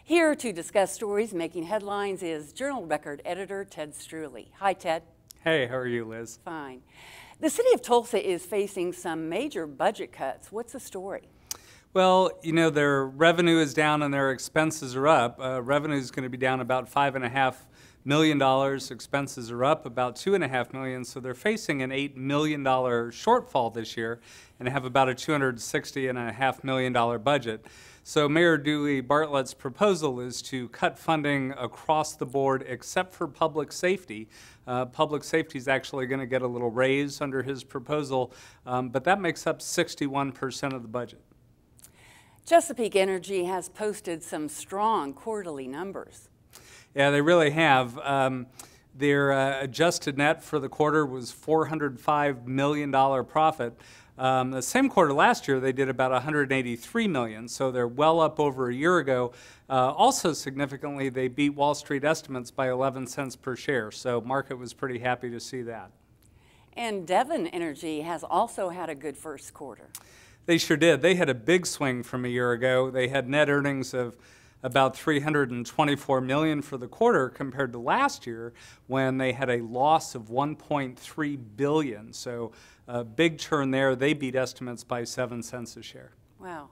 Here to discuss stories making headlines is Journal Record editor Ted Struley. Hi, Ted. Hey, how are you, Liz? Fine. The city of Tulsa is facing some major budget cuts. What's the story? Well, you know, their revenue is down and their expenses are up. Revenue is going to be down about $5.5 million. Expenses are up about $2.5 million. So they're facing an $8 million shortfall this year and have about a $260.5 million budget. So Mayor Dewey Bartlett's proposal is to cut funding across the board except for public safety. Public safety is actually going to get a little raise under his proposal, but that makes up 61% of the budget. Chesapeake Energy has posted some strong quarterly numbers. Yeah, they really have. Their adjusted net for the quarter was $405 million profit. The same quarter last year, they did about $183 million, so they're well up over a year ago. Also significantly, they beat Wall Street estimates by 11 cents per share, so market was pretty happy to see that. And Devon Energy has also had a good first quarter. They sure did. They had a big swing from a year ago. They had net earnings of about $324 million for the quarter compared to last year when they had a loss of $1.3 billion. So a big turn there. They beat estimates by 7 cents a share. Wow.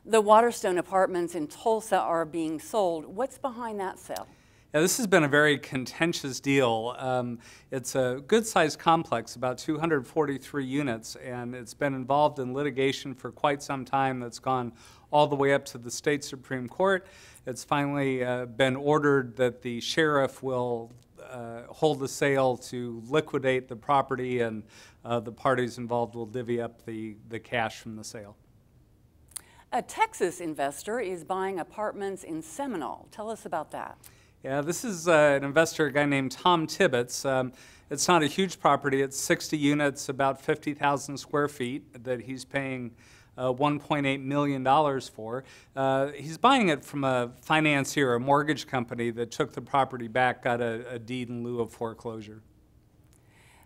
The Waterstone apartments in Tulsa are being sold. What's behind that sale? Yeah, this has been a very contentious deal. It's a good-sized complex, about 243 units, and it's been involved in litigation for quite some time that's gone all the way up to the state Supreme Court. It's finally been ordered that the sheriff will hold the sale to liquidate the property, and the parties involved will divvy up the cash from the sale. A Texas investor is buying apartments in Seminole. Tell us about that. Yeah, this is an investor, a guy named Tom Tibbetts. It's not a huge property. It's 60 units, about 50,000 square feet that he's paying $1.8 million for. He's buying it from a financier, a mortgage company that took the property back, got a deed in lieu of foreclosure.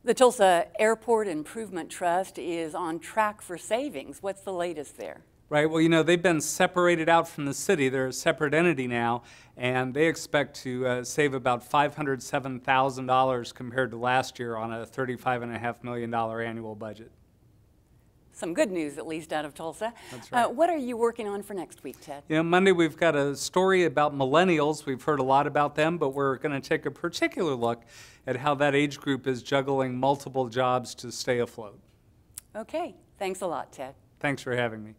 The Tulsa Airport Improvement Trust is on track for savings. What's the latest there? Right, well, you know, they've been separated out from the city. They're a separate entity now, and they expect to save about $507,000 compared to last year on a $35.5 million annual budget. Some good news, at least, out of Tulsa. That's right. What are you working on for next week, Ted? You know, Monday we've got a story about millennials. We've heard a lot about them, but we're going to take a particular look at how that age group is juggling multiple jobs to stay afloat. Okay, thanks a lot, Ted. Thanks for having me.